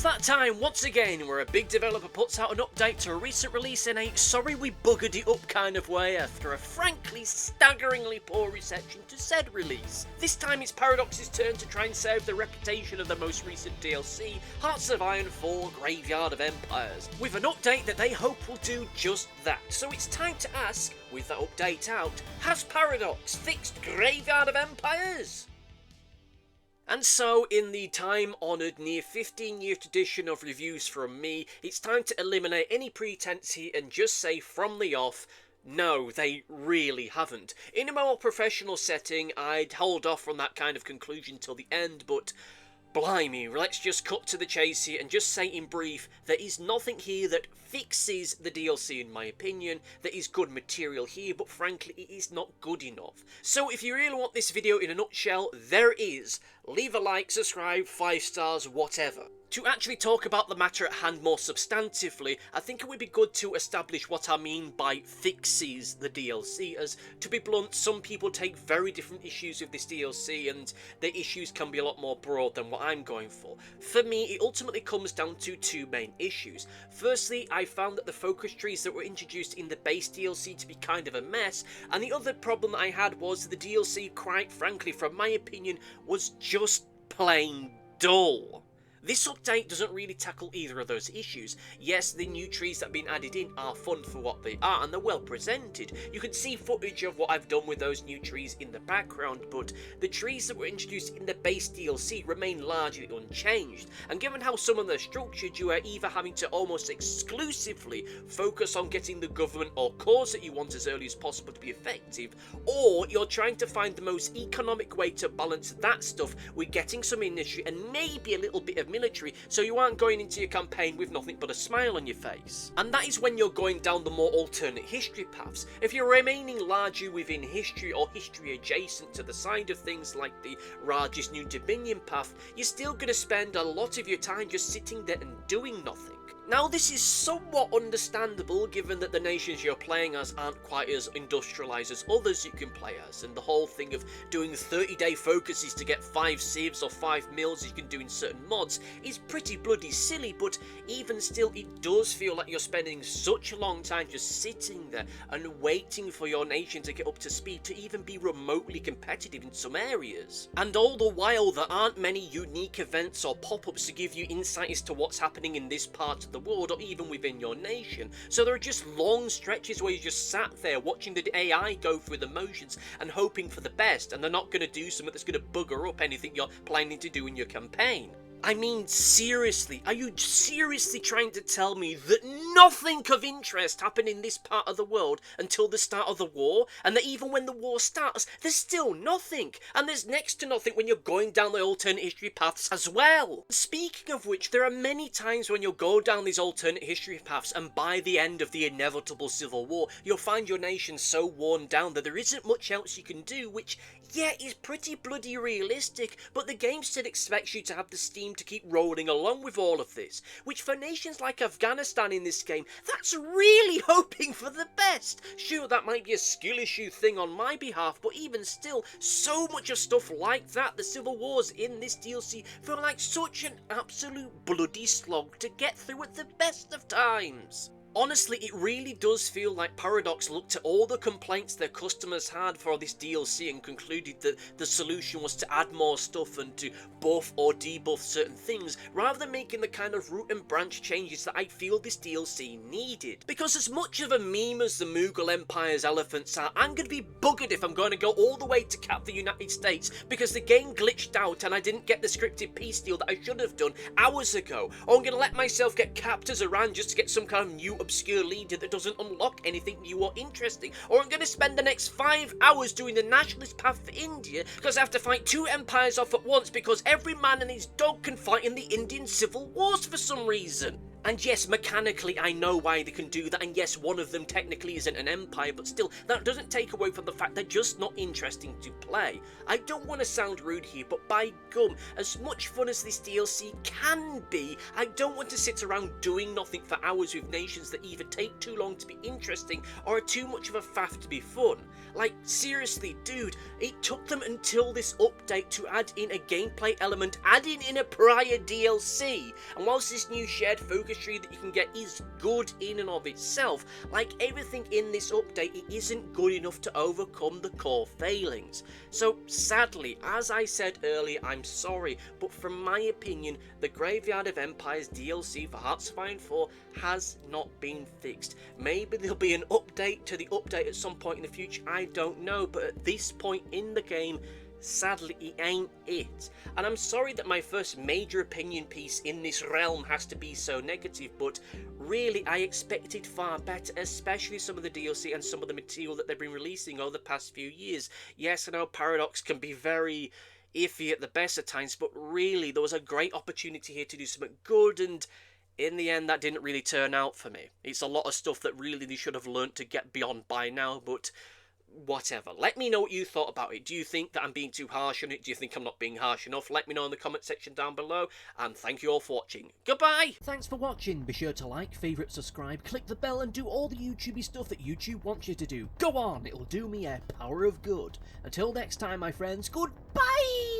that time once again where a big developer puts out an update to a recent release in a sorry we buggered it up kind of way after a frankly staggeringly poor reception to said release. This time it's Paradox's turn to try and save the reputation of the most recent DLC, Hearts of Iron 4 Graveyard of Empires, with an update that they hope will do just that. So it's time to ask, with that update out, has Paradox fixed Graveyard of Empires? And so, in the time-honoured near 15-year tradition of reviews from me, it's time to eliminate any pretense here and just say from the off, no, they really haven't. In a more professional setting, I'd hold off from that kind of conclusion till the end, but blimey, let's just cut to the chase here and just say in brief, there is nothing here that fixes the DLC in my opinion. There is good material here, but frankly it is not good enough. So if you really want this video in a nutshell, there it is. Leave a like, subscribe, 5 stars, whatever. To actually talk about the matter at hand more substantively, I think it would be good to establish what I mean by fixes the DLC, as, to be blunt, some people take very different issues with this DLC, and their issues can be a lot more broad than what I'm going for. For me, it ultimately comes down to two main issues. Firstly, I found that the focus trees that were introduced in the base DLC to be kind of a mess, and the other problem that I had was the DLC, quite frankly, from my opinion, was just plain dull. This update doesn't really tackle either of those issues. Yes, the new trees that have been added in are fun for what they are, and they're well presented. You can see footage of what I've done with those new trees in the background, but the trees that were introduced in the base DLC remain largely unchanged, and given how some of them are structured, you are either having to almost exclusively focus on getting the government or cause that you want as early as possible to be effective, or you're trying to find the most economic way to balance that stuff with getting some industry and maybe a little bit of military, so you aren't going into your campaign with nothing but a smile on your face. And that is when you're going down the more alternate history paths. If you're remaining largely within history or history adjacent to the side of things like the Raj's New Dominion path, you're still going to spend a lot of your time just sitting there and doing nothing. Now this is somewhat understandable given that the nations you're playing as aren't quite as industrialised as others you can play as, and the whole thing of doing 30-day focuses to get 5 civs or 5 mils you can do in certain mods is pretty bloody silly, but even still it does feel like you're spending such a long time just sitting there and waiting for your nation to get up to speed to even be remotely competitive in some areas. And all the while there aren't many unique events or pop-ups to give you insight as to what's happening in this part of the world or even within your nation, so there are just long stretches where you just sat there watching the AI go through the motions and hoping for the best, and they're not going to do something that's going to bugger up anything you're planning to do in your campaign. I mean, seriously, are you seriously trying to tell me that nothing of interest happened in this part of the world until the start of the war, and that even when the war starts, there's still nothing, and there's next to nothing when you're going down the alternate history paths as well? Speaking of which, there are many times when you'll go down these alternate history paths, and by the end of the inevitable civil war, you'll find your nation so worn down that there isn't much else you can do, which, yeah, is pretty bloody realistic, but the game still expects you to have the steam to keep rolling along with all of this, which for nations like Afghanistan in this game, that's really hoping for the best. Sure, that might be a skill issue thing on my behalf, but even still, so much of stuff like that, the civil wars in this DLC, feel like such an absolute bloody slog to get through at the best of times. Honestly, it really does feel like Paradox looked at all the complaints their customers had for this DLC and concluded that the solution was to add more stuff and to buff or debuff certain things, rather than making the kind of root and branch changes that I feel this DLC needed. Because as much of a meme as the Mughal Empire's elephants are, I'm going to be buggered if I'm going to go all the way to cap the United States because the game glitched out and I didn't get the scripted peace deal that I should have done hours ago, or I'm going to let myself get capped as Iran just to get some kind of new obscure leader that doesn't unlock anything new or interesting, or I'm going to spend the next 5 hours doing the nationalist path for India because I have to fight 2 empires off at once because every man and his dog can fight in the Indian civil wars for some reason. And yes, mechanically I know why they can do that, and yes, one of them technically isn't an empire, but still, that doesn't take away from the fact they're just not interesting to play. I don't want to sound rude here, but by gum, as much fun as this DLC can be, I don't want to sit around doing nothing for hours with nations that either take too long to be interesting or are too much of a faff to be fun. Like, seriously, dude, it took them until this update to add in a gameplay element, adding in a prior DLC, and whilst this new shared focus tree that you can get is good in and of itself, like everything in this update, it isn't good enough to overcome the core failings. So sadly, as I said earlier, I'm sorry, but from my opinion, the Graveyard of Empires DLC for Hearts of Iron 4 has not been fixed. Maybe there'll be an update to the update at some point in the future, I don't know, but at this point in the game, sadly, it ain't it. And I'm sorry that my first major opinion piece in this realm has to be so negative, but really, I expected far better, especially some of the DLC and some of the material that they've been releasing over the past few years. Yes, I know Paradox can be very iffy at the best of times, but really, there was a great opportunity here to do something good, and in the end, that didn't really turn out for me. It's a lot of stuff that really they should have learnt to get beyond by now, but whatever. Let me know what you thought about it. Do you think that I'm being too harsh on it? Do you think I'm not being harsh enough? Let me know in the comment section down below, and thank you all for watching. Goodbye! Thanks for watching. Be sure to like, favourite, subscribe, click the bell, and do all the YouTubey stuff that YouTube wants you to do. Go on, it'll do me a power of good. Until next time, my friends, goodbye!